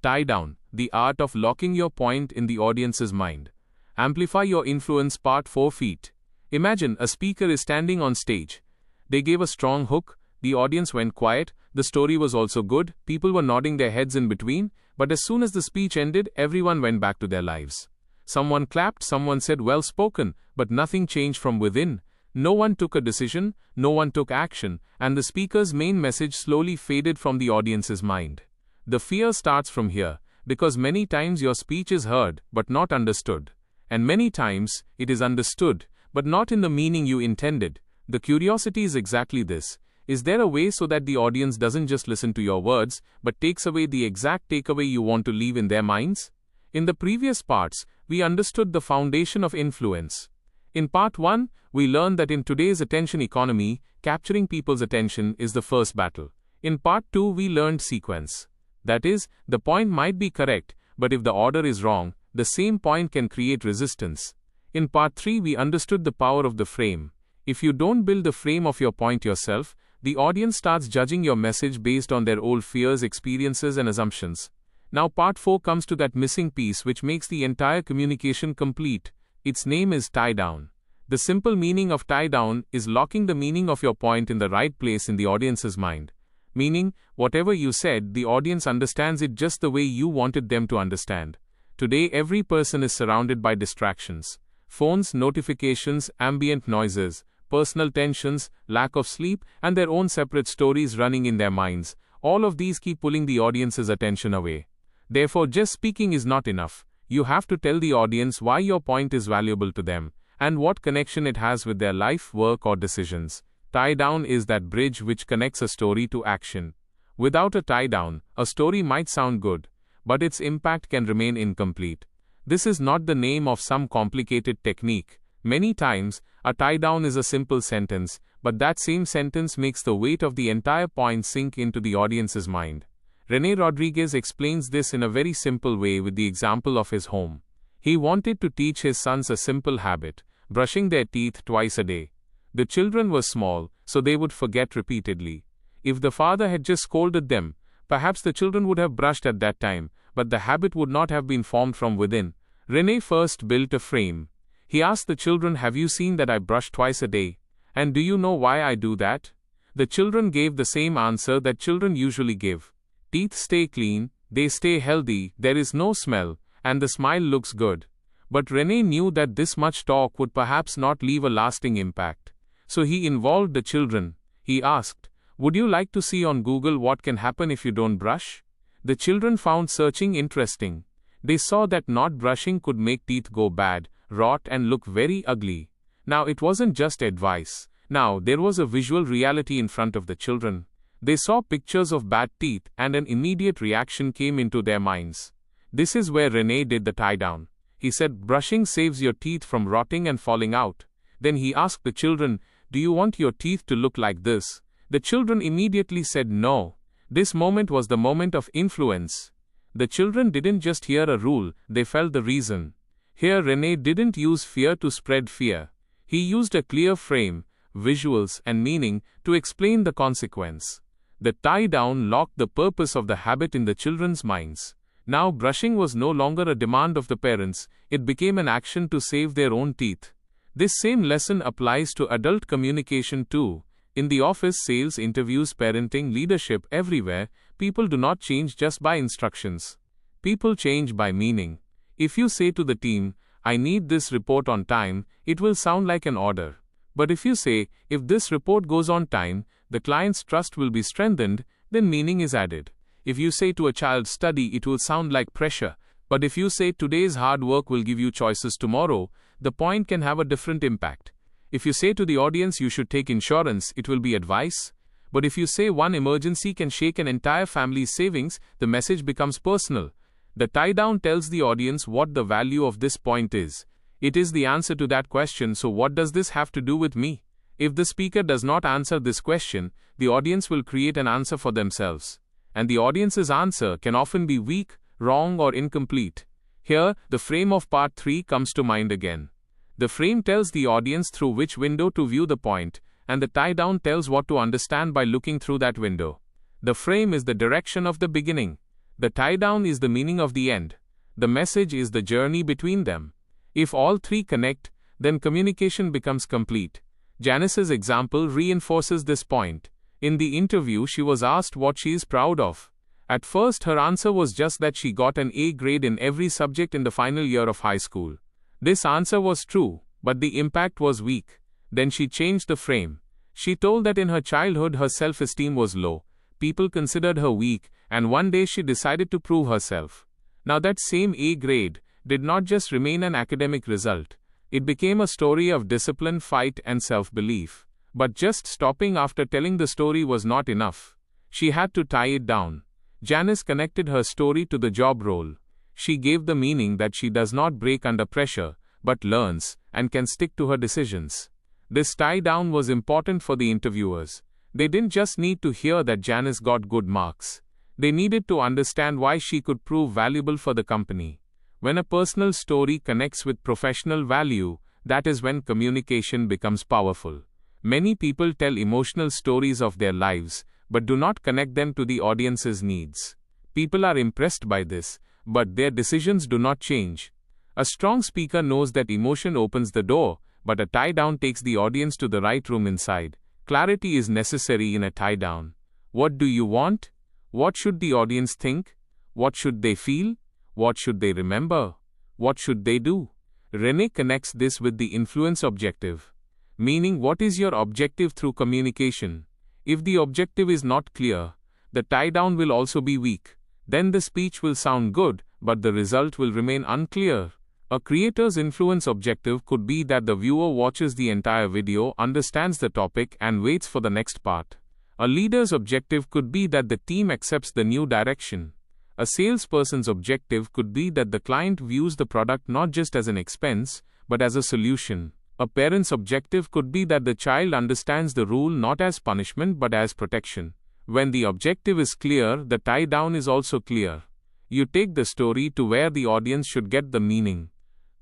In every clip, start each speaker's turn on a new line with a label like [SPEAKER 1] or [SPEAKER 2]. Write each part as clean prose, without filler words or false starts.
[SPEAKER 1] Tie down, the art of locking your point in the audience's mind. Amplify Your Influence Part 4 feet. Imagine a speaker is standing on stage. They gave a strong hook, the audience went quiet, the story was also good, people were nodding their heads in between, but as soon as the speech ended, everyone went back to their lives. Someone clapped, someone said well spoken, but nothing changed from within. No one took a decision, no one took action, and the speaker's main message slowly faded from the audience's mind. The fear starts from here, because many times your speech is heard, but not understood. And many times, it is understood, but not in the meaning you intended. The curiosity is exactly this. Is there a way so that the audience doesn't just listen to your words, but takes away the exact takeaway you want to leave in their minds? In the previous parts, we understood the foundation of influence. In part 1, we learned that in today's attention economy, capturing people's attention is the first battle. In part 2, we learned sequence. That is, the point might be correct, but if the order is wrong, the same point can create resistance. In part 3, we understood the power of the frame. If you don't build the frame of your point yourself, the audience starts judging your message based on their old fears, experiences, and assumptions. Now part 4 comes to that missing piece which makes the entire communication complete. Its name is tie down. The simple meaning of tie down is locking the meaning of your point in the right place in the audience's mind. Meaning, whatever you said, the audience understands it just the way you wanted them to understand. Today, every person is surrounded by distractions. Phones, notifications, ambient noises, personal tensions, lack of sleep, and their own separate stories running in their minds. All of these keep pulling the audience's attention away. Therefore, just speaking is not enough. You have to tell the audience why your point is valuable to them, and what connection it has with their life, work, or decisions. Tie down is that bridge which connects a story to action. Without a tie down, a story might sound good, but its impact can remain incomplete. This is not the name of some complicated technique. Many times, a tie down is a simple sentence, but that same sentence makes the weight of the entire point sink into the audience's mind. Rene Rodriguez explains this in a very simple way with the example of his home. He wanted to teach his sons a simple habit, brushing their teeth twice a day. The children were small, so they would forget repeatedly. If the father had just scolded them, perhaps the children would have brushed at that time, but the habit would not have been formed from within. Rene first built a frame. He asked the children, "Have you seen that I brush twice a day? And do you know why I do that?" The children gave the same answer that children usually give. Teeth stay clean, they stay healthy, there is no smell, and the smile looks good. But Rene knew that this much talk would perhaps not leave a lasting impact. So he involved the children. He asked, "Would you like to see on Google what can happen if you don't brush?" The children found searching interesting. They saw that not brushing could make teeth go bad, rot, and look very ugly. Now it wasn't just advice. Now there was a visual reality in front of the children. They saw pictures of bad teeth, and an immediate reaction came into their minds. This is where Rene did the tie down. He said, "Brushing saves your teeth from rotting and falling out." Then he asked the children, "Do you want your teeth to look like this?" The children immediately said no. This moment was the moment of influence. The children didn't just hear a rule, they felt the reason. Here Rene didn't use fear to spread fear. He used a clear frame, visuals, and meaning to explain the consequence. The tie down locked the purpose of the habit in the children's minds. Now brushing was no longer a demand of the parents, it became an action to save their own teeth. This same lesson applies to adult communication too. In the office, sales, interviews, parenting, leadership, everywhere, people do not change just by instructions. People change by meaning. If you say to the team, "I need this report on time," it will sound like an order. But if you say, "If this report goes on time, the client's trust will be strengthened," then meaning is added. If you say to a child, "Study," it will sound like pressure. But if you say, "Today's hard work will give you choices tomorrow," the point can have a different impact. If you say to the audience, "You should take insurance," it will be advice. But if you say one emergency can shake an entire family's savings, the message becomes personal. The tie down tells the audience what the value of this point is. It is the answer to that question, so what does this have to do with me? If the speaker does not answer this question, the audience will create an answer for themselves. And the audience's answer can often be weak, wrong, or incomplete. Here, the frame of part 3 comes to mind again. The frame tells the audience through which window to view the point, and the tie down tells what to understand by looking through that window. The frame is the direction of the beginning. The tie-down is the meaning of the end. The message is the journey between them. If all three connect, then communication becomes complete. Janice's example reinforces this point. In the interview, she was asked what she is proud of. At first, her answer was just that she got an A grade in every subject in the final year of high school. This answer was true, but the impact was weak. Then she changed the frame. She told that in her childhood her self-esteem was low. People considered her weak, and one day she decided to prove herself. Now that same A grade did not just remain an academic result. It became a story of discipline, fight, and self-belief. But just stopping after telling the story was not enough. She had to tie it down. Janice connected her story to the job role. She gave the meaning that she does not break under pressure, but learns, and can stick to her decisions. This tie-down was important for the interviewers. They didn't just need to hear that Janice got good marks. They needed to understand why she could prove valuable for the company. When a personal story connects with professional value, that is when communication becomes powerful. Many people tell emotional stories of their lives, but do not connect them to the audience's needs. People are impressed by this, but their decisions do not change. A strong speaker knows that emotion opens the door, but a tie-down takes the audience to the right room inside. Clarity is necessary in a tie-down. What do you want? What should the audience think? What should they feel? What should they remember? What should they do? Rene connects this with the influence objective. Meaning, what is your objective through communication? If the objective is not clear, the tie-down will also be weak. Then the speech will sound good, but the result will remain unclear. A creator's influence objective could be that the viewer watches the entire video, understands the topic, and waits for the next part. A leader's objective could be that the team accepts the new direction. A salesperson's objective could be that the client views the product not just as an expense, but as a solution. A parent's objective could be that the child understands the rule not as punishment but as protection. When the objective is clear, the tie-down is also clear. You take the story to where the audience should get the meaning.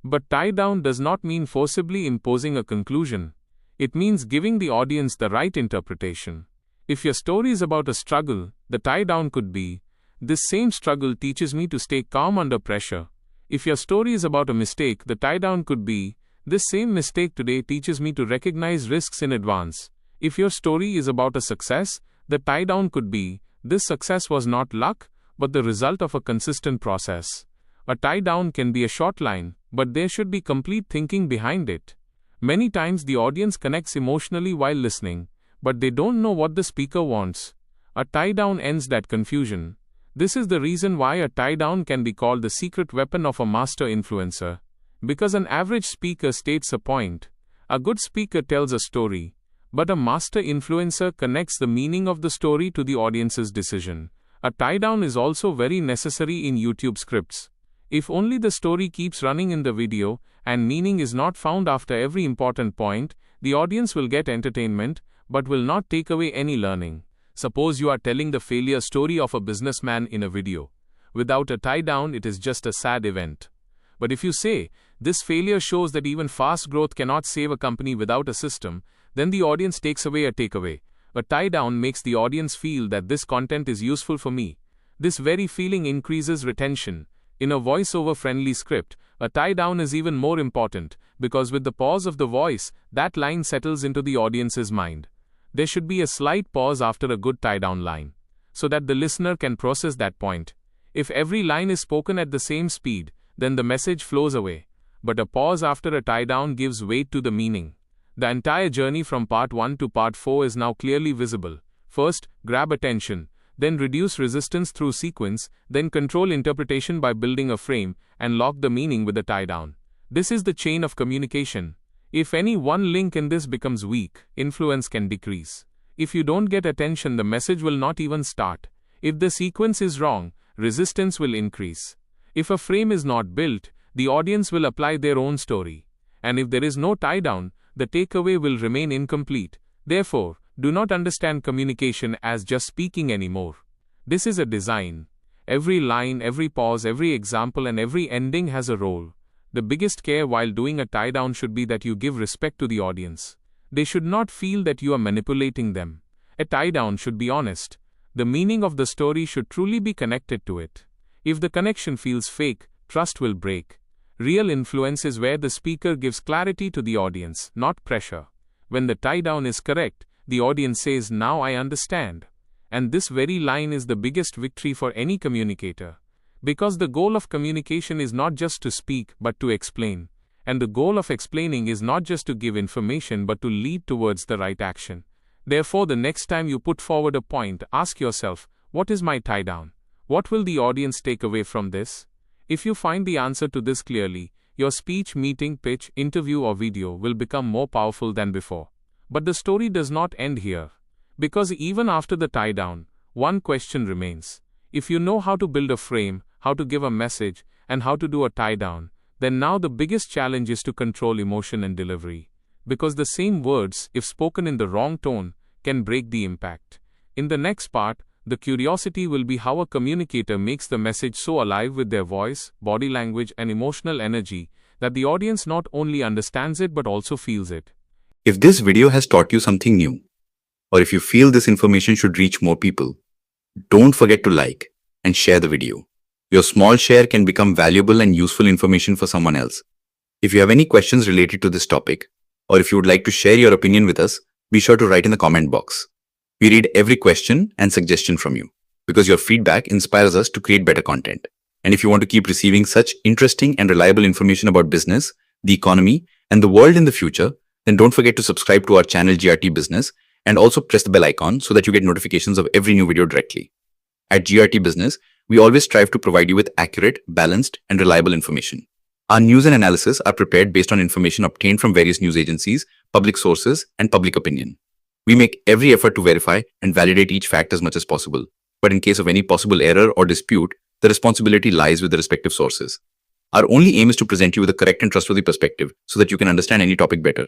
[SPEAKER 1] But tie-down does not mean forcibly imposing a conclusion. It means giving the audience the right interpretation. If your story is about a struggle, the tie-down could be, "This same struggle teaches me to stay calm under pressure." If your story is about a mistake, the tie-down could be, "This same mistake today teaches me to recognize risks in advance." If your story is about a success, the tie-down could be, "This success was not luck, but the result of a consistent process." A tie-down can be a short line, but there should be complete thinking behind it. Many times the audience connects emotionally while listening, but they don't know what the speaker wants. A tie-down ends that confusion. This is the reason why a tie-down can be called the secret weapon of a master influencer. Because an average speaker states a point. A good speaker tells a story. But a master influencer connects the meaning of the story to the audience's decision. A tie-down is also very necessary in YouTube scripts. If only the story keeps running in the video, and meaning is not found after every important point, the audience will get entertainment, but will not take away any learning. Suppose you are telling the failure story of a businessman in a video. Without a tie-down, it is just a sad event. But if you say, "This failure shows that even fast growth cannot save a company without a system," then the audience takes away a takeaway. A tie-down makes the audience feel that this content is useful for me. This very feeling increases retention. In a voice-over-friendly script, a tie-down is even more important, because with the pause of the voice, that line settles into the audience's mind. There should be a slight pause after a good tie-down line, so that the listener can process that point. If every line is spoken at the same speed, then the message flows away. But a pause after a tie-down gives weight to the meaning. The entire journey from part 1 to part 4 is now clearly visible. First, grab attention, then reduce resistance through sequence, then control interpretation by building a frame, and lock the meaning with a tie-down. This is the chain of communication. If any one link in this becomes weak, influence can decrease. If you don't get attention, the message will not even start. If the sequence is wrong, resistance will increase. If a frame is not built, the audience will apply their own story. And if there is no tie-down, the takeaway will remain incomplete. Therefore, do not understand communication as just speaking anymore. This is a design. Every line, every pause, every example, and every ending has a role. The biggest care while doing a tie-down should be that you give respect to the audience. They should not feel that you are manipulating them. A tie-down should be honest. The meaning of the story should truly be connected to it. If the connection feels fake, trust will break. Real influence is where the speaker gives clarity to the audience, not pressure. When the tie-down is correct, the audience says, "Now I understand." And this very line is the biggest victory for any communicator. Because the goal of communication is not just to speak, but to explain. And the goal of explaining is not just to give information, but to lead towards the right action. Therefore, the next time you put forward a point, ask yourself, what is my tie-down? What will the audience take away from this? If you find the answer to this clearly, your speech, meeting, pitch, interview or video will become more powerful than before. But the story does not end here. Because even after the tie-down, one question remains. If you know how to build a frame, how to give a message, and how to do a tie-down, then now the biggest challenge is to control emotion and delivery. Because the same words, if spoken in the wrong tone, can break the impact. In the next part, the curiosity will be how a communicator makes the message so alive with their voice, body language, and emotional energy that the audience not only understands it but also feels it.
[SPEAKER 2] If this video has taught you something new, or if you feel this information should reach more people, don't forget to like and share the video. Your small share can become valuable and useful information for someone else. If you have any questions related to this topic, or if you would like to share your opinion with us, be sure to write in the comment box. We read every question and suggestion from you, because your feedback inspires us to create better content. And if you want to keep receiving such interesting and reliable information about business, the economy, and the world in the future, then don't forget to subscribe to our channel GRT Business and also press the bell icon so that you get notifications of every new video directly. At GRT Business, we always strive to provide you with accurate, balanced, and reliable information. Our news and analysis are prepared based on information obtained from various news agencies, public sources, and public opinion. We make every effort to verify and validate each fact as much as possible. But in case of any possible error or dispute, the responsibility lies with the respective sources. Our only aim is to present you with a correct and trustworthy perspective so that you can understand any topic better.